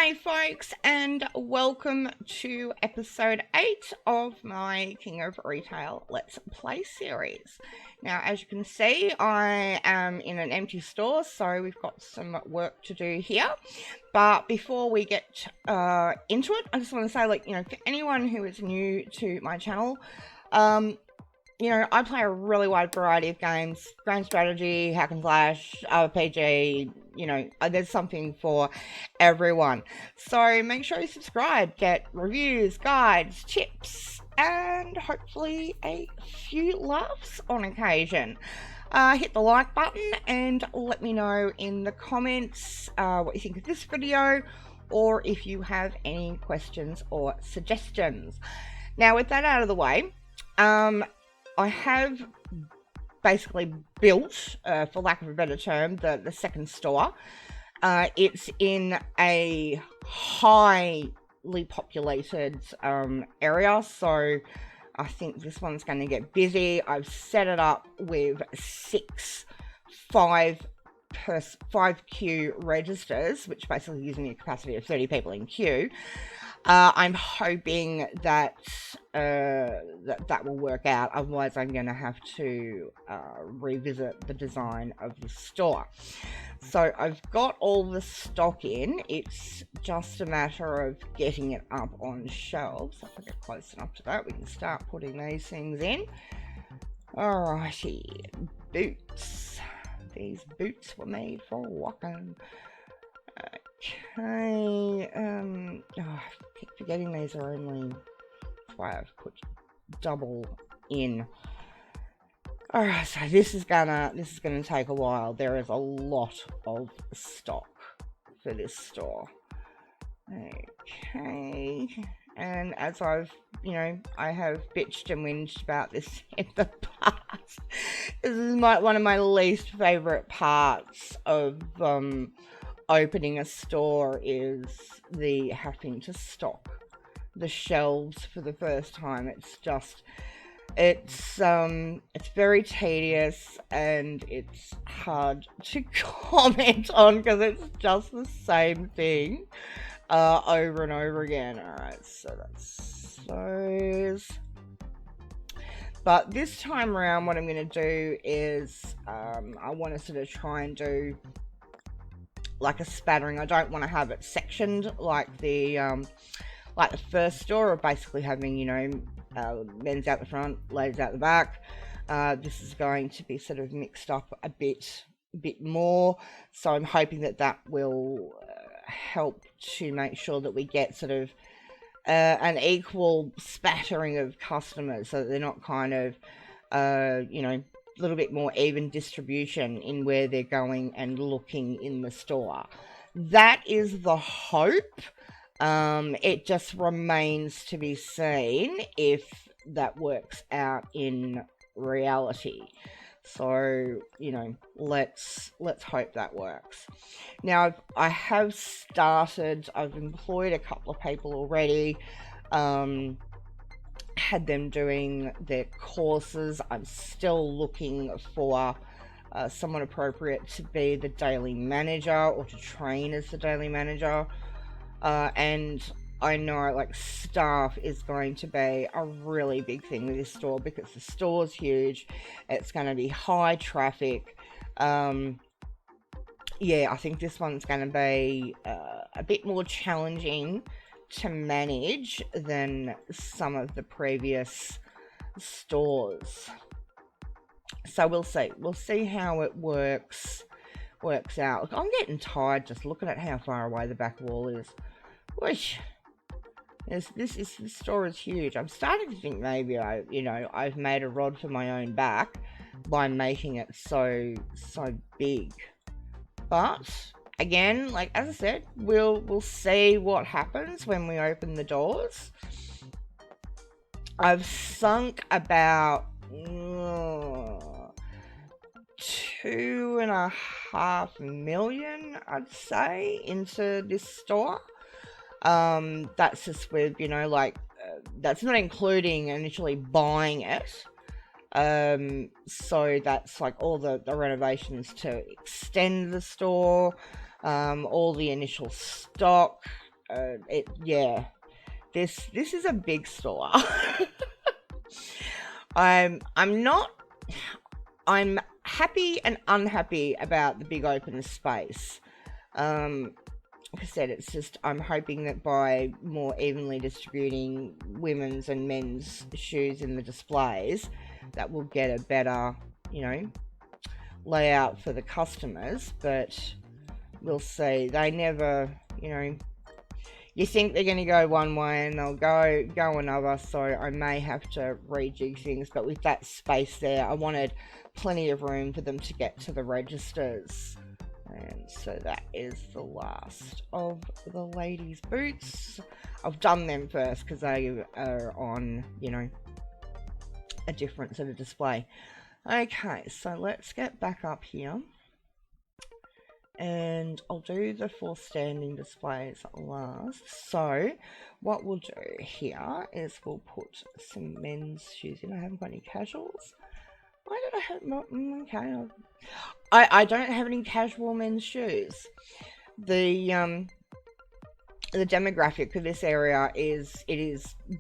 Hi folks, and welcome to episode 8 of my King of Retail Let's Play series. Now, as you can see, I am in an empty store, so we've got some work to do here. But before we get into it, I just want to say, for anyone who is new to my channel, I play a really wide variety of games: grand strategy, hack and slash, RPG. There's something for everyone. So make sure you subscribe, get reviews, guides, tips, and hopefully a few laughs on occasion. Hit the like button and let me know in the comments what you think of this video, or if you have any questions or suggestions. Now, with that out of the way, I have basically built, for lack of a better term, the second store. It's in a highly populated area, so I think this one's going to get busy. I've set it up with 6 5 queue registers, which basically gives me a capacity of 30 people in queue. I'm hoping that that will work out. Otherwise, I'm going to have to revisit the design of the store. So I've got all the stock in. It's just a matter of getting it up on shelves. If I get close enough to that, we can start putting these things in. Alrighty, boots. These boots were made for walking. Okay, I keep forgetting these are only, that's why I've put double in. Alright, so this is gonna take a while. There is a lot of stock for this store. Okay, and as I have bitched and whinged about this in the past, this is one of my least favorite parts of opening a store, is the having to stock the shelves for the first time. It's very tedious, and it's hard to comment on because it's just the same thing over and over again. Alright, so that's those. But this time around, what I'm going to do is I want to sort of try and do like a spattering. I don't want to have it sectioned like the first store, of basically having men's out the front, ladies out the back. This is going to be sort of mixed up a bit more, so I'm hoping that will help to make sure that we get sort of an equal spattering of customers, so that they're not kind of a little bit more even distribution in where they're going and looking in the store. That is the hope. It just remains to be seen if that works out in reality. So, let's hope that works. Now, I have started, I've employed a couple of people already, had them doing their courses. I'm still looking for someone appropriate to be the daily manager, or to train as the daily manager. And I know staff is going to be a really big thing with this store, because the store's huge. It's going to be high traffic. Yeah, I think this one's going to be a bit more challenging to manage than some of the previous stores. So we'll see how it works out. Look, I'm getting tired just looking at how far away the back wall is. Whoosh. This store is huge. I'm starting to think maybe I've made a rod for my own back by making it so big. But again, as I said, we'll see what happens when we open the doors. I've sunk about $2.5 million, I'd say, into this store. That's just with that's not including initially buying it. So that's all the renovations to extend the store, all the initial stock, Yeah, this is a big store. I'm not. I'm happy and unhappy about the big open space. Like I said, it's just I'm hoping that by more evenly distributing women's and men's shoes in the displays, that will get a better, layout for the customers. But we'll see. They never, you think they're going to go one way and they'll go another. So I may have to rejig things. But with that space there, I wanted plenty of room for them to get to the registers. And so that is the last of the ladies' boots. I've done them first because they are on, a different sort of display. Okay, so let's get back up here. And I'll do the 4 standing displays last. So what we'll do here is we'll put some men's shoes in. I haven't got any casuals. Why did I have not? Okay, I don't have any casual men's shoes. The demographic for this area is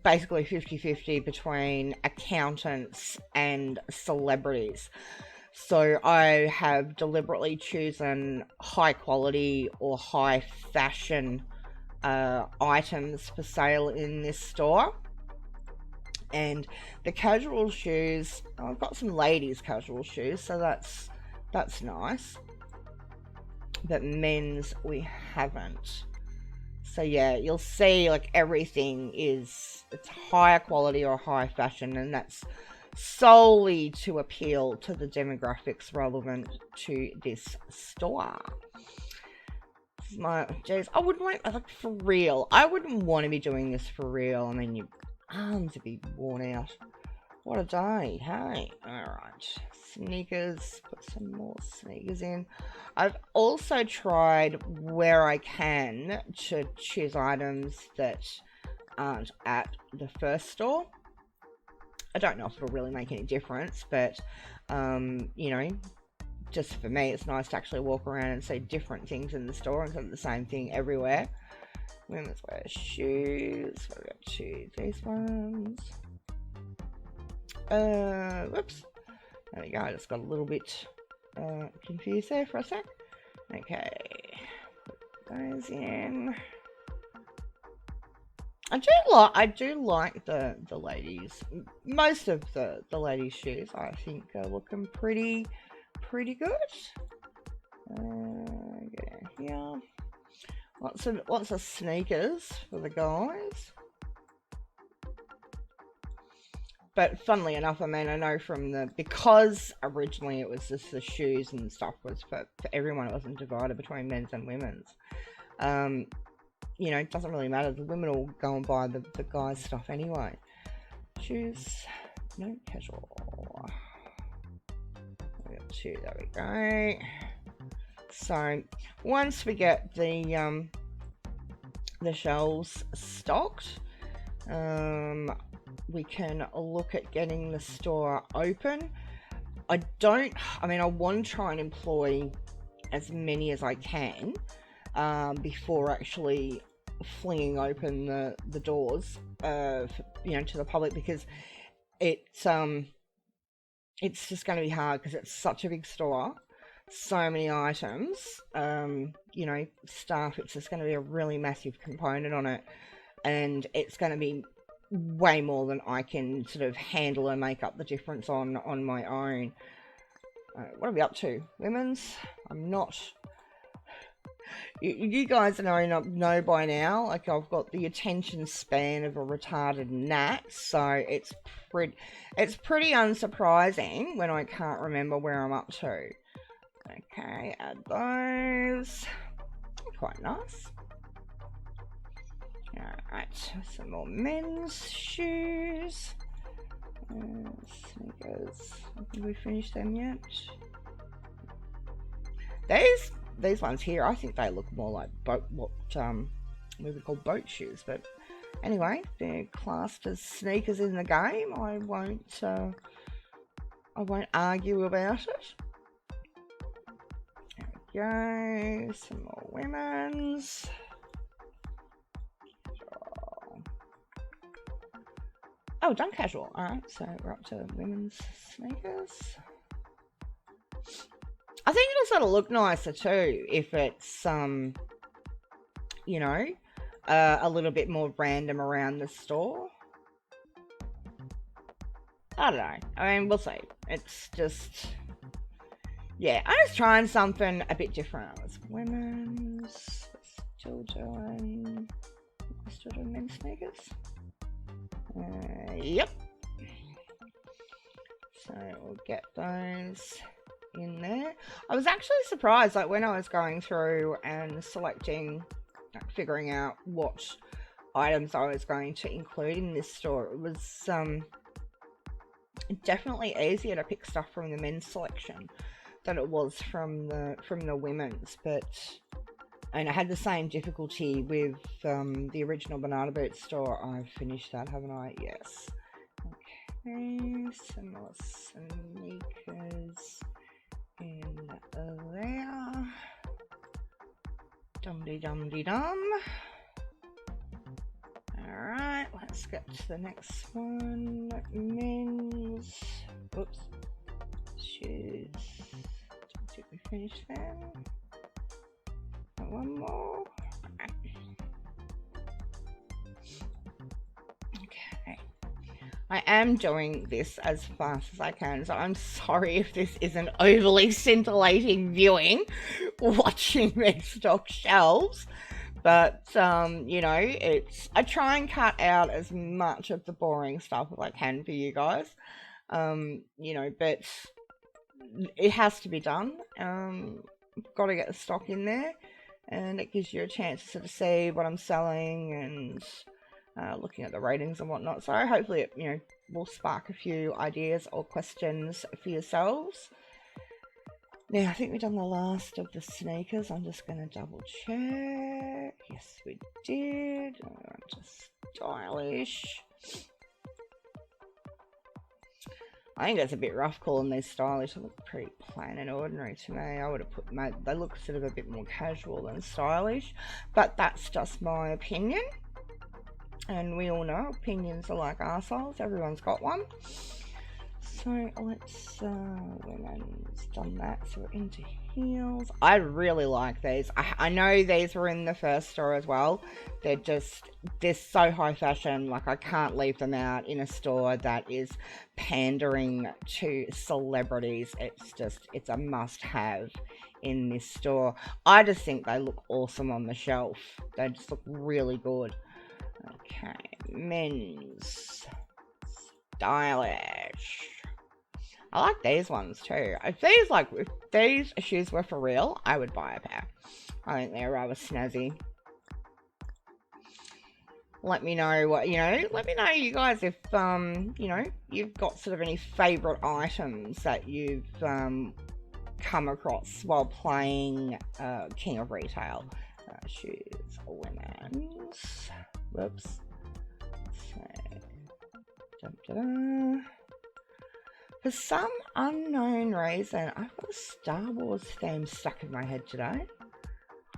basically 50-50 between accountants and celebrities. So I have deliberately chosen high quality or high fashion items for sale in this store. And the casual shoes, I've got some ladies' casual shoes, so that's nice. But men's, we haven't. So yeah, you'll see like everything it's higher quality or high fashion, and that's solely to appeal to the demographics relevant to this store. Jeez, I wouldn't want, like, for real. I wouldn't want to be doing this for real. I mean, your arms would be worn out. What a day, hey? Alright, sneakers, put some more sneakers in. I've also tried where I can to choose items that aren't at the first store. I don't know if it'll really make any difference, but, just for me, it's nice to actually walk around and see different things in the store instead of the same thing everywhere. Women's wear shoes. What have we got? Two, these ones. Whoops. There we go. I just got a little bit confused there for a sec. Okay. Put those in. I do like the ladies. Most of the ladies' shoes I think are looking pretty good. Get in here. Lots of sneakers for the guys. But funnily enough, I mean, I know because originally it was just the shoes and stuff was for everyone. It wasn't divided between men's and women's. It doesn't really matter. The women all go and buy the guys' stuff anyway. Shoes, no casual. We got 2, there we go. So once we get the shelves stocked, we can look at getting the store open. I want to try and employ as many as I can before actually flinging open the doors to the public, because it's just going to be hard because it's such a big store, so many items, staff. It's just going to be a really massive component on it, and it's going to be way more than I can sort of handle and make up the difference on my own. What are we up to? Women's? I'm not... You guys know by now, like, I've got the attention span of a retarded gnat, so it's pretty unsurprising when I can't remember where I'm up to. Okay, add those. Quite nice. Alright, some more men's shoes. Sneakers. Have we finished them yet? These ones here, I think they look more like what we would call boat shoes, but anyway, they're classed as sneakers in the game. I won't argue about it. There we go, some more women's. Oh, done casual. Alright, so we're up to women's sneakers. I think it'll sort of look nicer too if it's, you know, a little bit more random around the store. I don't know. I mean, we'll see. It's just, yeah, I'm just trying something a bit different. It's women's, still doing men's sneakers. Yep. So we'll get those in there. I was actually surprised, like when I was going through and selecting, figuring out what items I was going to include in this store. It was definitely easier to pick stuff from the men's selection than it was from the women's, but and I had the same difficulty with the original Banana Boot store. I've finished that, haven't I? Yes. Okay, some more sneakers in there. Dum-de-dum-de-dum. Alright, let's get to the next one. Men's. Whoops. Shoes. Don't think we finished them. One more. Okay. I am doing this as fast as I can, so I'm sorry if this isn't overly scintillating viewing, watching these stock shelves. But, you know, I try and cut out as much of the boring stuff as I can for you guys. You know, but it has to be done. Got to get the stock in there, and it gives you a chance to sort of see what I'm selling and looking at the ratings and whatnot. So hopefully it, you know, will spark a few ideas or questions for yourselves. Now, I think we've done the last of the sneakers. I'm just going to double check. Yes, we did. Just stylish. I think it's a bit rough calling these stylish. They look pretty plain and ordinary to me. I would have put they look sort of a bit more casual than stylish, but that's just my opinion. And we all know opinions are like arseholes. Everyone's got one. So let's, women's done that, so we're into heels. I really like these. I know these were in the first store as well. They're so high fashion, like I can't leave them out in a store that is pandering to celebrities. It's a must-have in this store. I just think they look awesome on the shelf. They just look really good. Okay, men's stylish. I like these ones too. If these shoes were for real, I would buy a pair. I think they're rather snazzy. Let me know what, you know, let me know you guys if, you know, you've got sort of any favourite items that you've come across while playing King of Retail. Shoes, women's. Whoops. So, da-da-da. For some unknown reason, I've got a Star Wars theme stuck in my head today.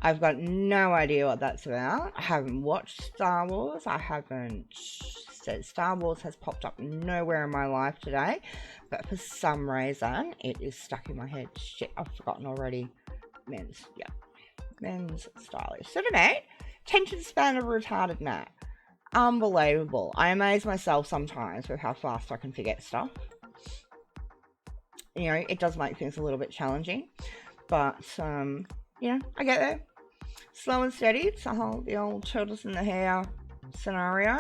I've got no idea what that's about. I haven't watched Star Wars. I haven't said Star Wars has popped up nowhere in my life today. But for some reason, it is stuck in my head. Shit, I've forgotten already. Men's, yeah. Men's stylish. 7-8. Attention span of a retarded gnat. Unbelievable. I amaze myself sometimes with how fast I can forget stuff. You know, it does make things a little bit challenging, but, you know, I get there. Slow and steady, it's the old turtles in the hair scenario.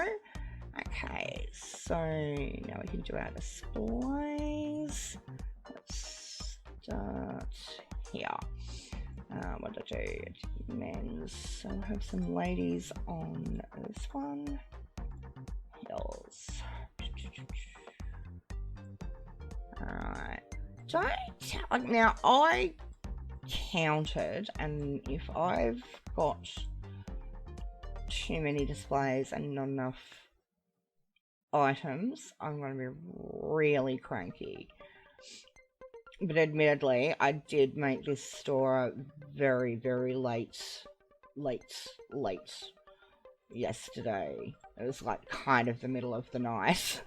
Okay, so now we can do our displays. Let's start here. What did I do? Men's, so I'll have some ladies on this one. Heels. Alright. Now I counted, and if I've got too many displays and not enough items, I'm going to be really cranky. But admittedly, I did make this store very, very late yesterday. It was like kind of the middle of the night,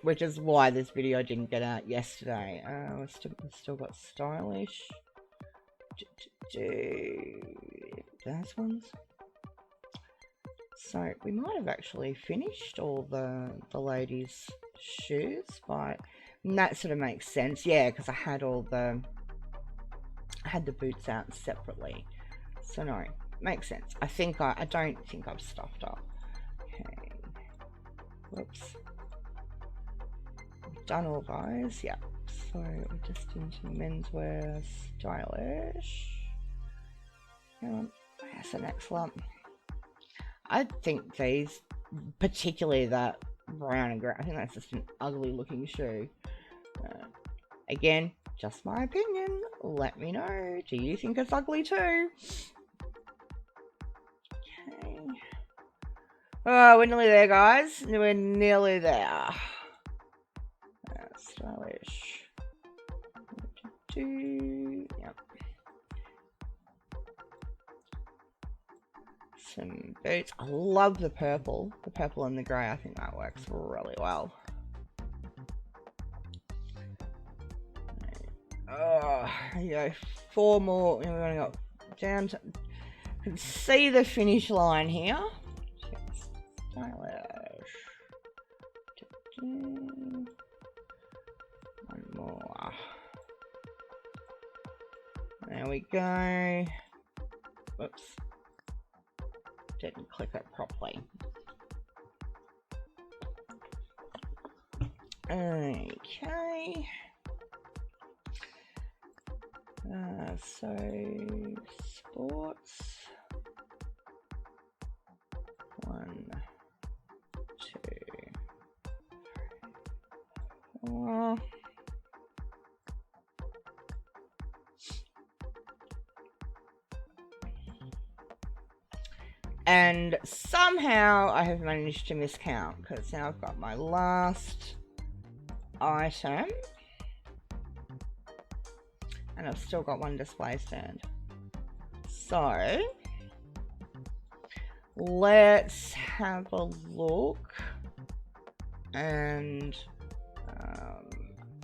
which is why this video didn't get out yesterday. We've still got stylish. Those ones. So we might have actually finished all the ladies' shoes, but that sort of makes sense. Yeah, because I had the boots out separately. So no, makes sense. I don't think I've stuffed up. Okay. Whoops. We've done all those, yeah. So we're just into menswear stylish. That's an excellent. I think these, particularly that brown and grey, I think that's just an ugly looking shoe. Again, just my opinion. Let me know. Do you think it's ugly too? Okay. Oh, we're nearly there, guys. We're nearly there. Stylish. Yep. Some boots. I love the purple. The purple and the grey. I think that works really well. Oh, yeah, 4 more. We're going to go down to. You can see the finish line here. Stylish. One more. There we go. Whoops. Didn't click it properly. Okay. So sports. 1, 2, 4. And somehow I have managed to miscount, because now I've got my last item and I've still got 1 display stand. So let's have a look, and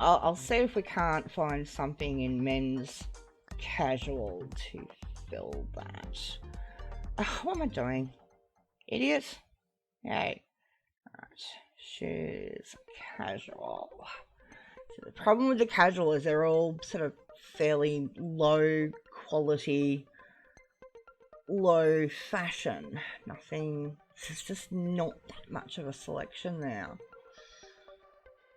I'll see if we can't find something in men's casual to fill that. What am I doing? Idiot? Yay. Alright. Shoes. Casual. So the problem with the casual is they're all sort of fairly low quality, low fashion. Nothing. There's just not that much of a selection now.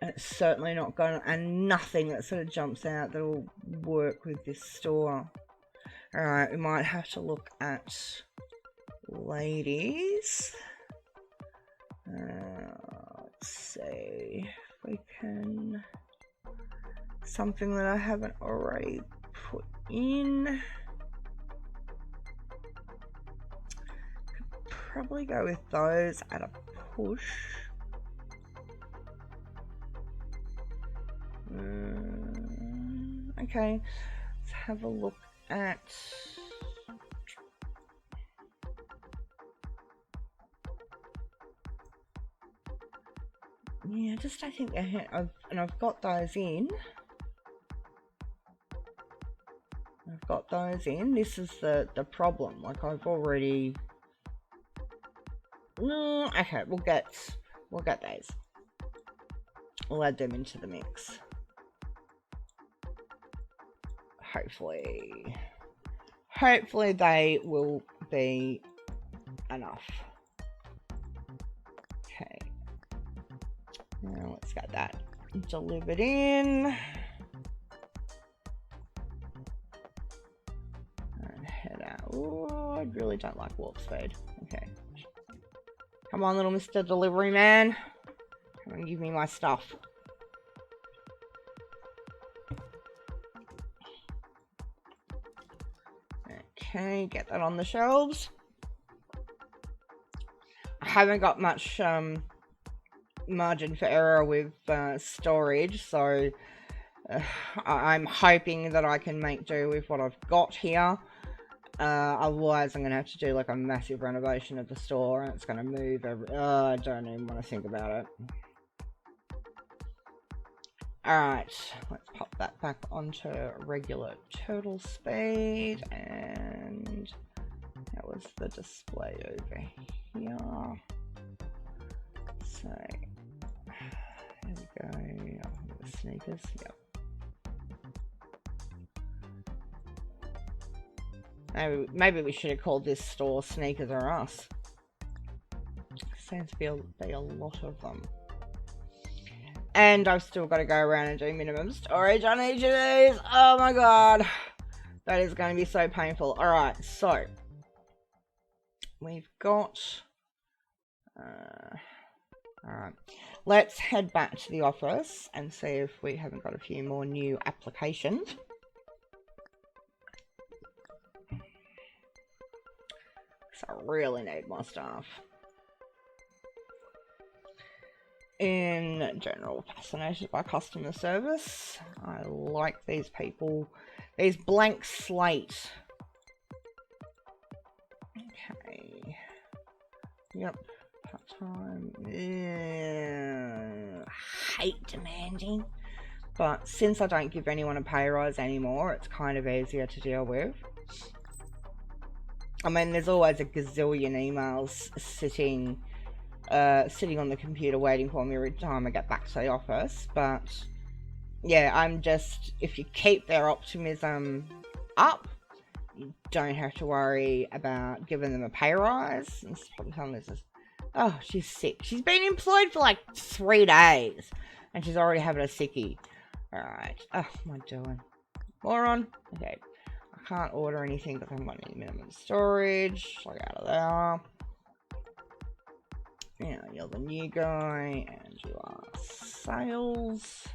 And it's certainly not going to, and nothing that sort of jumps out that will work with this store. Alright, we might have to look at ladies. Let's see if we can, something that I haven't already put in. Could probably go with those at a push. Okay, let's have a look at yeah, just I think I've got those in. I've got those in. This is the problem. Like I've already. Okay, we'll get those. We'll add them into the mix. Hopefully they will be enough. Okay. Now let's get that delivered in. And head out. Oh, I really don't like warp speed. Okay. Come on, little Mr. Delivery Man. Come and give me my stuff. Okay, get that on the shelves. I haven't got much margin for error with storage, so I'm hoping that I can make do with what I've got here. Otherwise I'm gonna have to do like a massive renovation of the store, and it's gonna move I don't even want to think about it. Alright, let's pop that back onto regular total speed, and that was the display over here. So there we go. Oh, the sneakers, yep. Maybe we should have called this store Sneakers R Us. Seems to be a lot of them. And I've still got to go around and do minimum storage on each of these. Oh my god. That is going to be so painful. Alright, so we've got... Alright, let's head back to the office and see if we haven't got a few more new applications. So I really need more staff. In general, fascinated by customer service. I like these people. These blank slate. Okay. Yep. Part-time. Hate demanding. But since I don't give anyone a pay rise anymore, it's kind of easier to deal with. I mean, there's always a gazillion emails sitting on the computer waiting for me every time I get back to the office, but yeah, I'm just, if you keep their optimism up, you don't have to worry about giving them a pay rise. And probably telling this is, oh, she's sick. She's been employed for like 3 days and she's already having a sickie. Alright, oh, what am I doing? Moron. Okay, I can't order anything because I haven't got any minimum storage. Log out of there. Yeah, you're the new guy, and you are sales.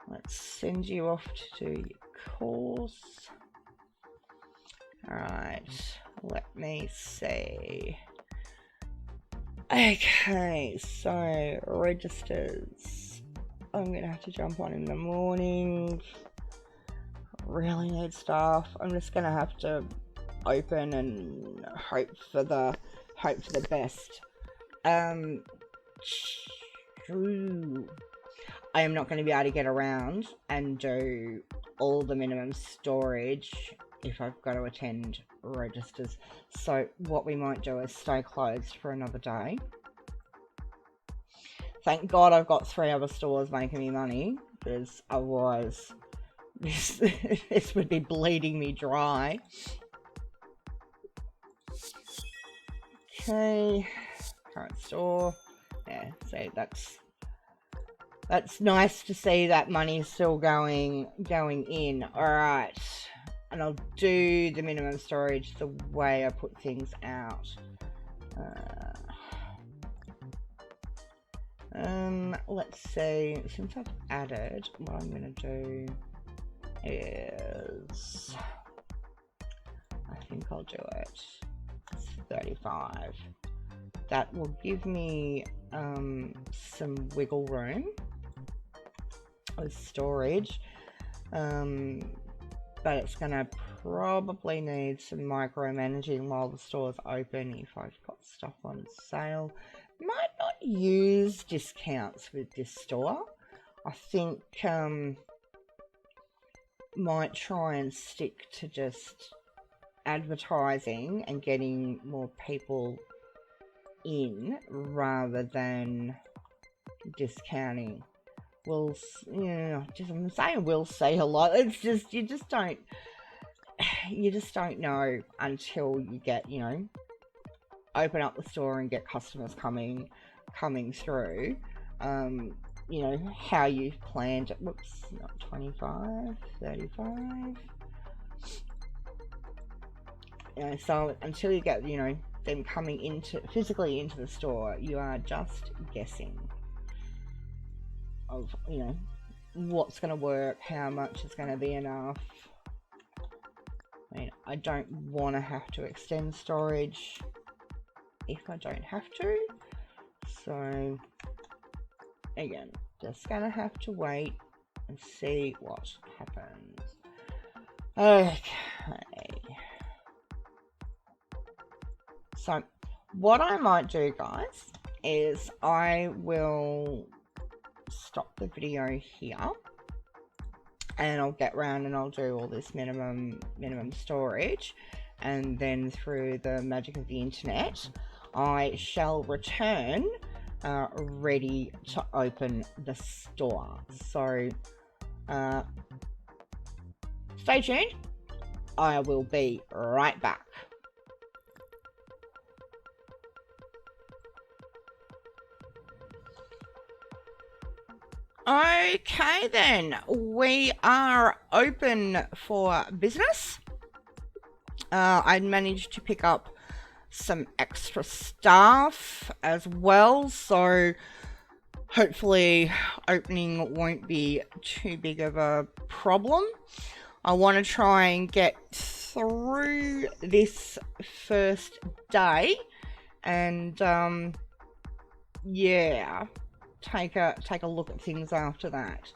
Let's send you off to do your course. Alright, let me see. Okay, so registers. I'm gonna have to jump on in the morning. Really need staff. I'm just gonna have to open and hope for the best. True. I am not going to be able to get around and do all the minimum storage if I've got to attend registers. So what we might do is stay closed for another day. Thank God I've got 3 other stores making me money, because otherwise this would be bleeding me dry. Okay. Current store. Yeah, so that's nice to see that money is still going in. Alright. And I'll do the minimum storage the way I put things out. Let's see. Since I've added, what I'm gonna do is, I think I'll do it. It's 35. That will give me some wiggle room with storage, but it's gonna probably need some micromanaging while the store's open if I've got stuff on sale. Might not use discounts with this store. I think might try and stick to just advertising and getting more people in rather than discounting. I'm saying we'll see a lot. It's just you just don't know until you get, open up the store and get customers coming through. How you've planned it. Whoops, not 25, 35. So until you get, them coming physically into the store, you are just guessing of, what's going to work, how much is going to be enough. I mean, I don't want to have to extend storage if I don't have to. So, again, just going to have to wait and see what happens. Okay. So what I might do, guys, is I will stop the video here, and I'll get around and I'll do all this minimum storage, and then through the magic of the internet I shall return ready to open the store. So stay tuned, I will be right back. Okay then, we are open for business. I managed to pick up some extra staff as well, so hopefully opening won't be too big of a problem. I want to try and get through this first day and yeah, take a look at things after that.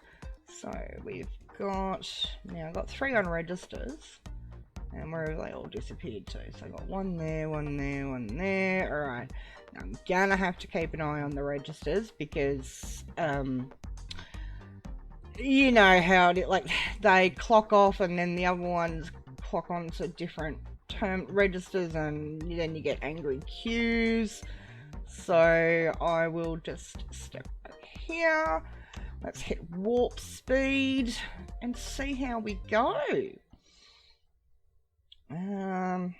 So we've got, now I've got 3 on registers, and where have they all disappeared to? So I've got one there, one there, one there. Alright, I'm gonna have to keep an eye on the registers because you know how it, like, they clock off and then the other ones clock on to different term registers, and then you get angry queues. So I will just step back here. Let's hit warp speed and see how we go. Okay.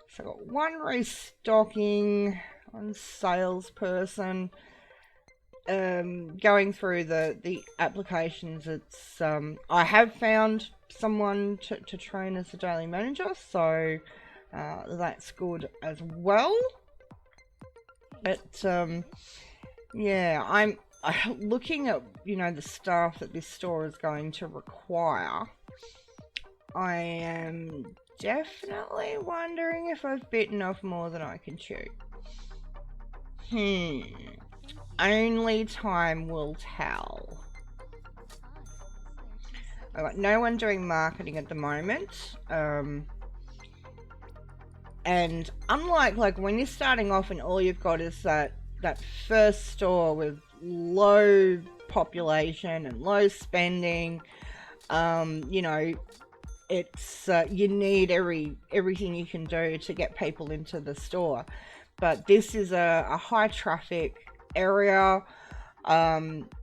So I got 1 restocking, 1 salesperson. Going through the applications, it's I have found someone to train as a daily manager, so that's good as well. But yeah, I'm looking at, you know, the staff that this store is going to require. I am definitely wondering if I've bitten off more than I can chew. Only time will tell. I've got no one doing marketing at the moment. And unlike, like, when you're starting off and all you've got is that first store with low population and low spending, you know, it's you need everything you can do to get people into the store. But this is a high traffic area.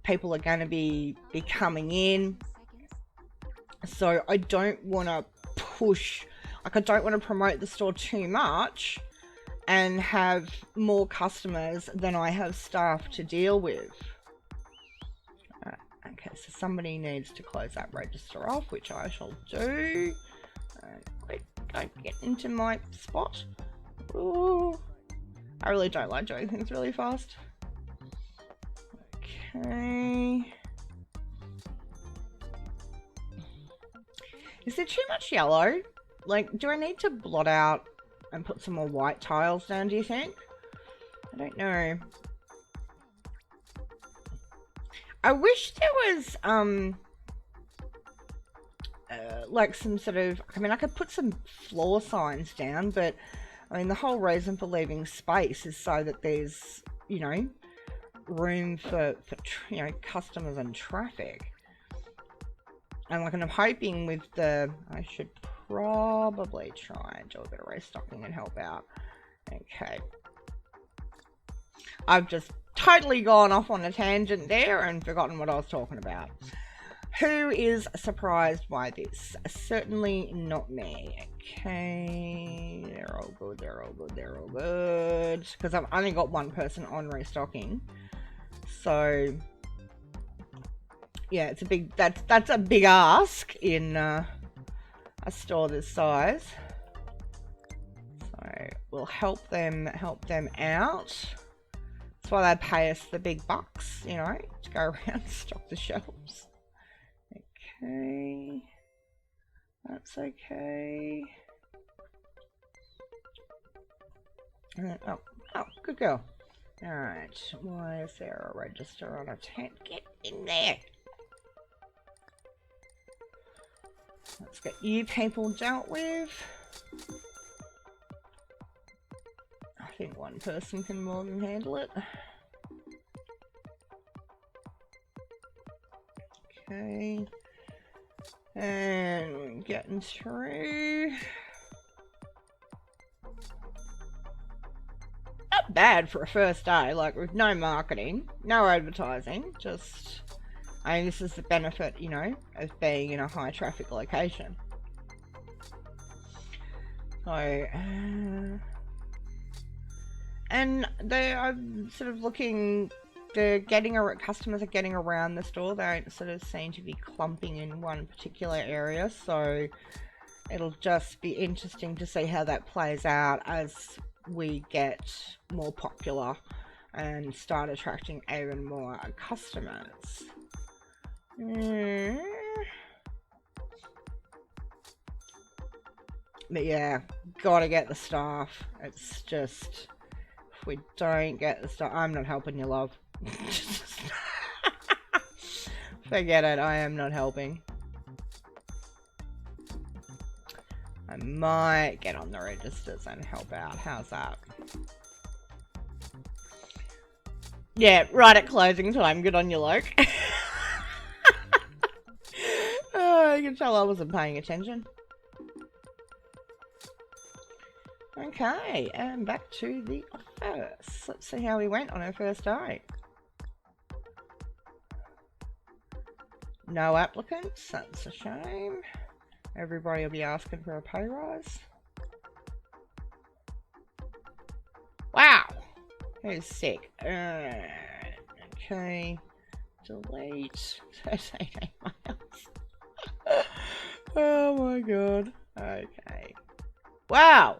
People are going to be coming in, so I don't want to push, like, I don't want to promote the store too much and have more customers than I have staff to deal with. Okay, so somebody needs to close that register off, which I shall do. Quick, don't get into my spot. Ooh, I really don't like doing things really fast. Okay. Is there too much yellow? Like, do I need to blot out and put some more white tiles down, do you think? I don't know. I wish there was, like, some sort of, I mean, I could put some floor signs down, but, I mean, the whole reason for leaving space is so that there's, you know, room for you know, customers and traffic. And, like, and I'm hoping with the, I should probably try and do a bit of restocking and help out. Okay. I've just totally gone off on a tangent there and forgotten what I was talking about. Who is surprised by this? Certainly not me. Okay, they're all good, they're all good, they're all good. Because I've only got 1 person on restocking. So yeah, it's a big, that's a big ask in a store this size. So we'll help them out. That's why they pay us the big bucks, you know, to go around and stock the shelves. Okay, that's okay. Oh, good girl. Alright, why is there a register on a tent? Get in there! Let's get you people dealt with. one person can more than handle it. Okay. And we're getting through. Not bad for a first day, like with no marketing, no advertising, just, I mean, this is the benefit, you know, of being in a high traffic location. So, and they are sort of looking, customers are getting around the store. They don't sort of seem to be clumping in one particular area, so it'll just be interesting to see how that plays out as we get more popular and start attracting even more customers. But yeah, gotta get the staff. It's just, if we don't get the staff, I'm not helping you, love. Forget it, I am not helping. I might get on the registers and help out. How's that? Yeah, right at closing time. Good on you, Luke. Oh, you can tell I wasn't paying attention. Okay, and back to the office. Let's see how we went on our first day. No applicants, that's a shame. Everybody will be asking for a pay rise. Wow! Who's sick? Okay. Delete. 13 emails. Oh my god. Okay. Wow!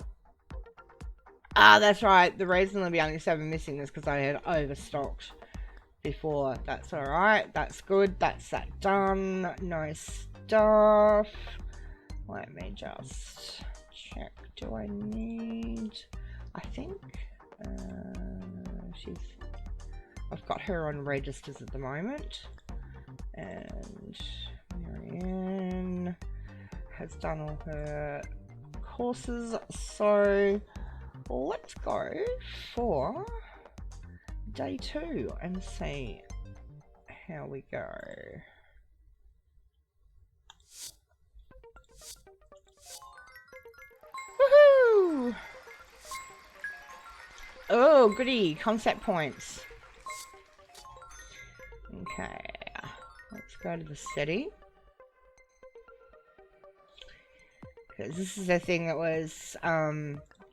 Ah, that's right. The reason there'll be only 7 missing is because I had overstocked before. That's alright. That's good. That's that done. No stuff. Let me just check. Do I need... I think I've got her on registers at the moment. And Marianne has done all her courses. So let's go for day 2 and see how we go. Woohoo! Oh, goody, concept points. Okay, let's go to the city. Because this is the thing that was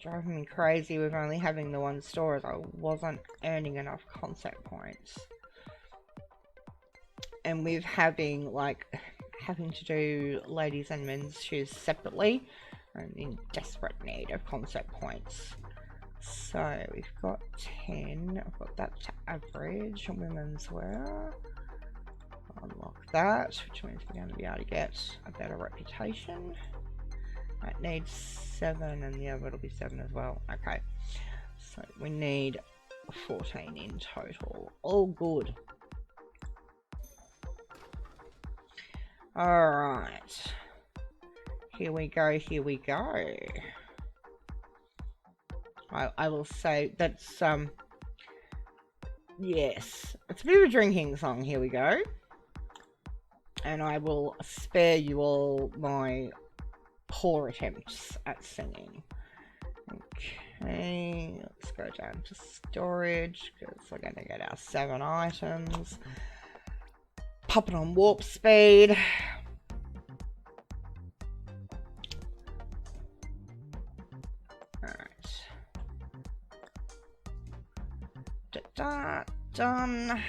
driving me crazy with only having the one store, is I wasn't earning enough concept points. And with having, like, having to do ladies and men's shoes separately, I'm in desperate need of concept points. So we've got 10, I've got that to average, women's wear. Unlock that, which means we're going to be able to get a better reputation. That needs 7 and the other will be 7 as well. Okay, so we need 14 in total. All good. Alright. Here we go, here we go. I will say that's, yes, it's a bit of a drinking song, here we go. And I will spare you all my poor attempts at singing. Okay, let's go down to storage, because we're going to get our 7 items. Pop it on warp speed. Done.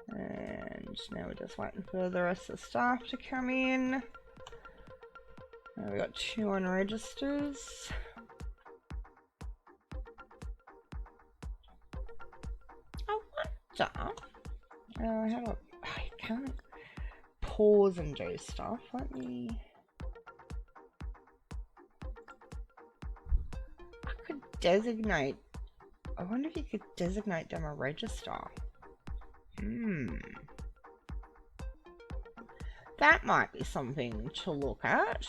And now we're just waiting for the rest of the staff to come in. Now we've got 2 on registers. I wonder. How do I can't pause and do stuff. Let me. I could designate. I wonder if you could designate them a register. That might be something to look at.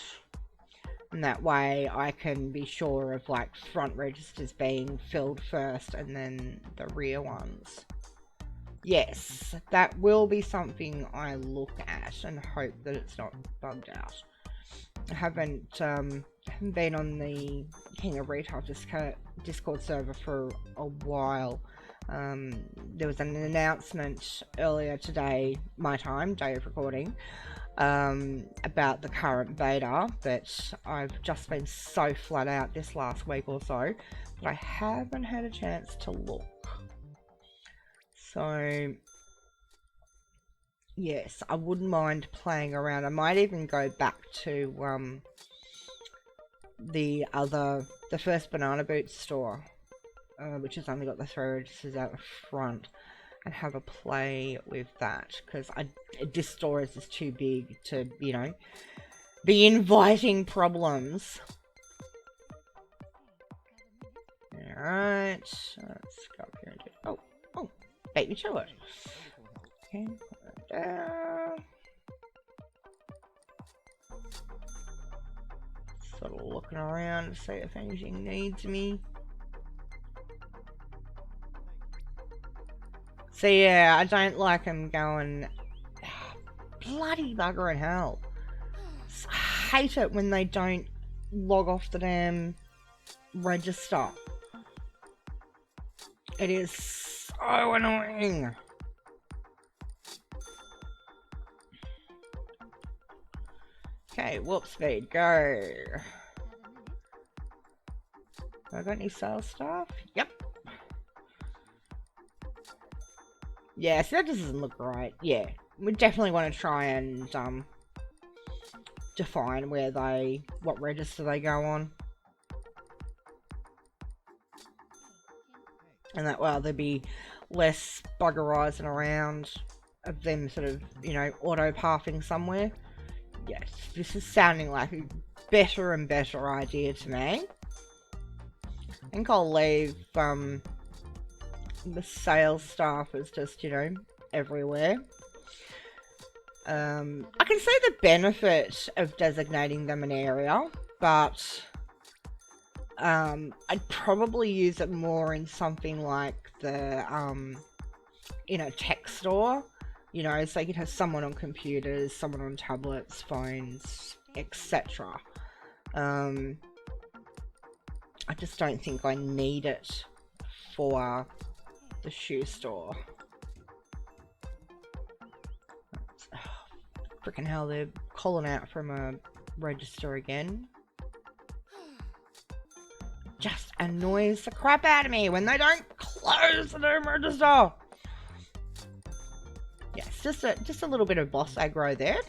And that way I can be sure of like front registers being filled first and then the rear ones. Yes, that will be something I look at and hope that it's not bugged out. I haven't been on the King of Retail Discord server for a while. There was an announcement earlier today, my time, day of recording, about the current beta, but I've just been so flat out this last week or so that I haven't had a chance to look. So yes, I wouldn't mind playing around. I might even go back to the first Banana Boots store, which has only got the 3 registers out the front, and have a play with that, because this store is just too big to, you know, be inviting problems. Alright, let's go up here and do... Oh, beat me to it. Okay, put that down. Sort of looking around to see if anything needs me. So yeah, I don't like them going... Bloody bugger in hell. I hate it when they don't log off the damn register. It is so annoying. Okay, warp speed, go. Have I got any sales staff? Yep. Yeah, so that doesn't look right. Yeah, we definitely want to try and define what register they go on. And that way there'll be less buggerizing around of them sort of, you know, auto-pathing somewhere. Yes, this is sounding like a better and better idea to me. I think I'll leave the sales staff as just, you know, everywhere. I can see the benefit of designating them an area, but I'd probably use it more in something like the in a tech store, you know, so you could have someone on computers, someone on tablets, phones, etc. I just don't think I need it for the shoe store. Freaking hell, they're calling out from a register again. Just annoys the crap out of me when they don't close the damn register. Yes, just a little bit of boss aggro there.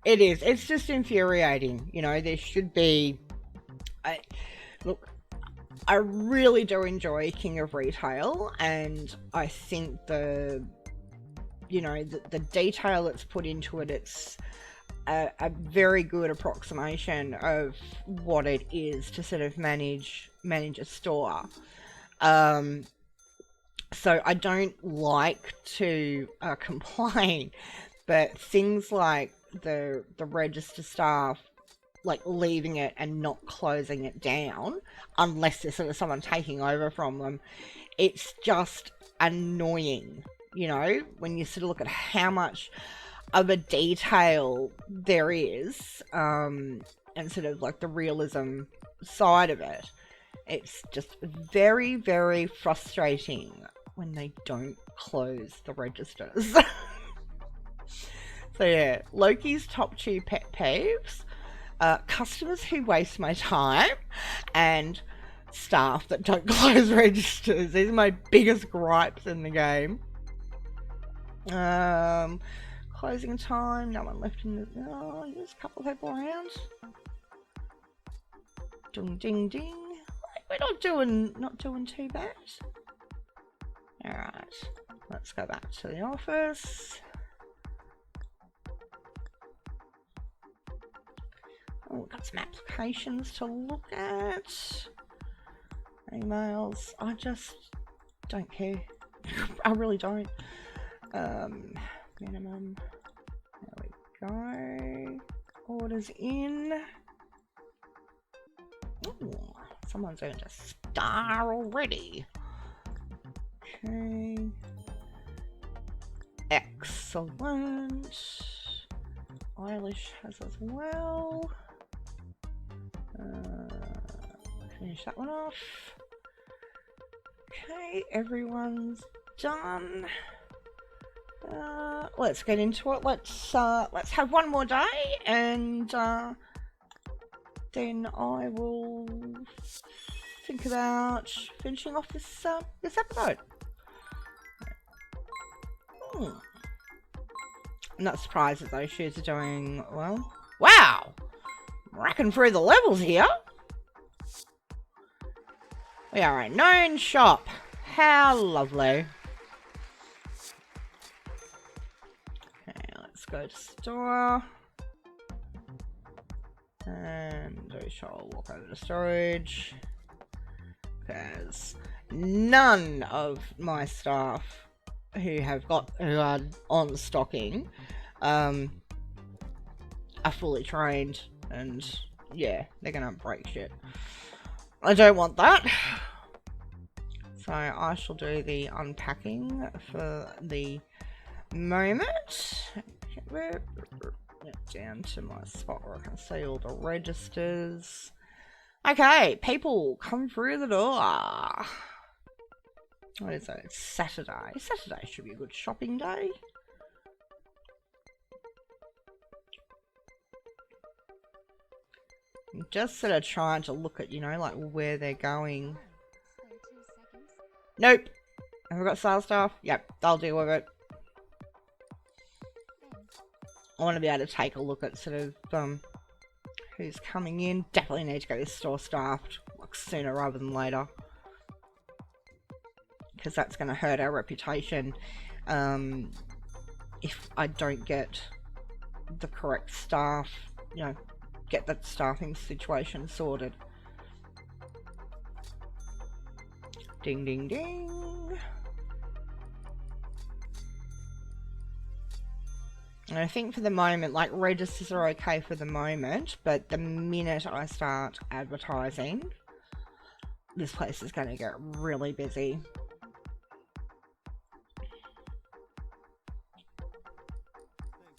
It is. It's just infuriating. You know, there should be... Look, I really do enjoy King of Retail, and I think the detail that's put into it, it's a very good approximation of what it is to sort of manage a store. So I don't like to complain, but things like the register staff like leaving it and not closing it down unless there's sort of someone taking over from them, it's just annoying, you know, when you sort of look at how much of a detail there is, and sort of like the realism side of it. It's just very, very frustrating when they don't close the registers. So yeah, Loki's top 2 pet peeves: customers who waste my time, and staff that don't close registers. These are my biggest gripes in the game. Closing time, no one left in the... Oh, there's a couple of people around. Ding, ding, ding. We're not doing too bad. Alright, let's go back to the office. Oh, we've got some applications to look at. Emails. I just don't care. I really don't. Minimum. There we go. Orders in. Ooh, someone's earned a star already. Okay. Excellent. Eilish has as well. Finish that one off. Okay, everyone's done. Let's get into it. Let's have one more day, and then I will think about finishing off this episode. I'm not surprised that those shoes are doing well. Wow! Racking through the levels here. We are a known shop. How lovely. Okay, let's go to store. And we shall walk over to storage. Because none of my staff who are on stocking are fully trained, and yeah, they're gonna break shit. I don't want that. So I shall do the unpacking for the moment. Down to my spot where I can see all the registers. Okay, people, come through the door. What is it? It's Saturday. Saturday should be a good shopping day. I'm just sort of trying to look at, you know, like where they're going. Nope. Have I got sales staff? Yep, they'll deal with it. I want to be able to take a look at sort of who's coming in. Definitely need to get this store staffed like sooner rather than later, because that's going to hurt our reputation if I don't get the correct staff, you know, get that staffing situation sorted. Ding ding ding. And I think for the moment, like, registers are okay for the moment, but the minute I start advertising, this place is going to get really busy.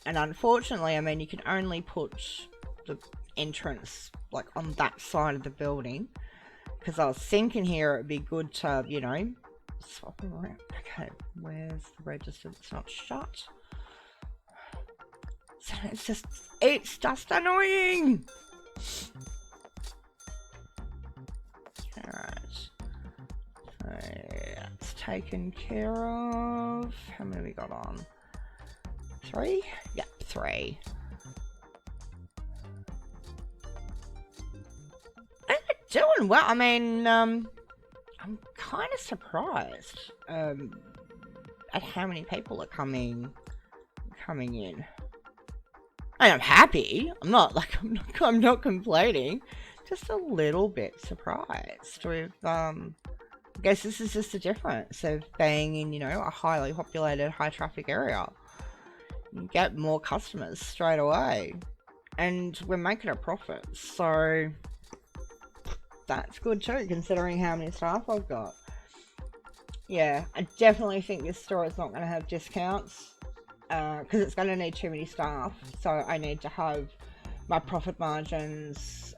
And unfortunately, I mean, you can only put the entrance, like, on that side of the building, because I was thinking here it would be good to, you know, swap them around. Okay, where's the register that's not shut? So it's just annoying. Alright. So that's taken care of. How many we got on? 3? Yep, 3. They're doing well. I mean, I'm kind of surprised at how many people are coming in. And I'm happy. I'm not complaining. Just a little bit surprised with, I guess this is just the difference of being in, you know, a highly populated, high traffic area. You get more customers straight away. And we're making a profit. So that's good too, considering how many staff I've got. Yeah, I definitely think this store is not going to have discounts. Because it's going to need too many staff, so I need to have my profit margins,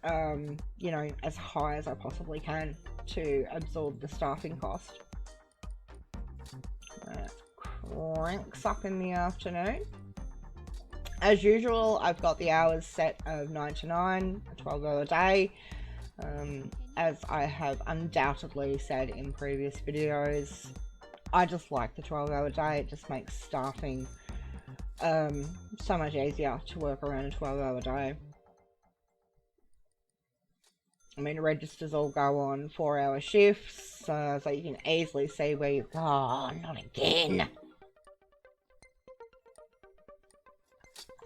you know, as high as I possibly can to absorb the staffing cost. Cranks up in the afternoon. As usual, I've got the hours set of 9 to 9, a 12-hour day. As I have undoubtedly said in previous videos, I just like the 12-hour day. It just makes staffing so much easier to work around a 12-hour day. I mean, registers all go on 4-hour shifts, so you can easily see where you... Oh, not again!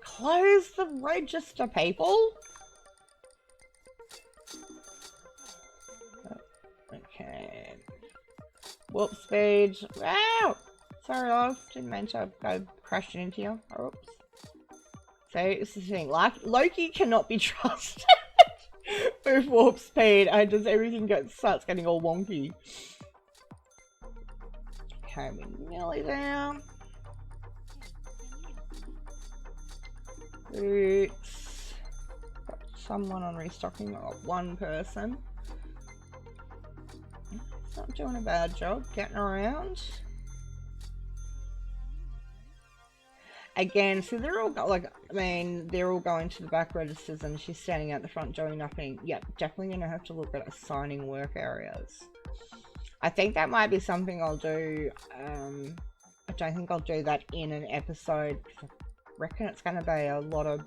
Close the register, people! Okay. Warp speed. Wow! Sorry, love. Didn't mean to go crashing into you. Oops. So this is the thing, like Loki cannot be trusted with warp speed, and just everything starts getting all wonky. Okay, we're nearly there. Boots. Got someone on restocking. Got one person. It's not doing a bad job getting around. Again, so they're all like, I mean, they're all going to the back registers, and she's standing out the front doing nothing. Yep, definitely gonna have to look at assigning work areas. I think that might be something I'll do. I don't think I'll do that in an episode. I reckon it's going to be a lot of,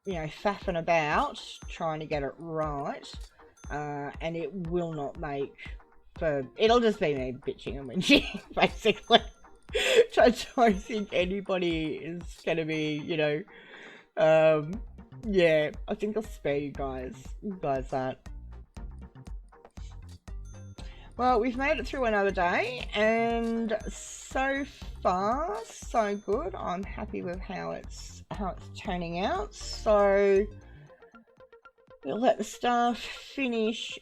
you know, faffing about trying to get it right, and it will not make for. It'll just be me bitching and whinging, basically. I don't think anybody is going to be, you know, yeah. I think I'll spare you guys that. Well, we've made it through another day, and so far, so good. I'm happy with how it's turning out. So we'll let the staff finish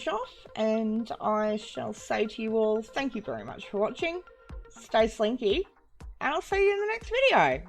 off, and I shall say to you all, thank you very much for watching. Stay slinky, and I'll see you in the next video.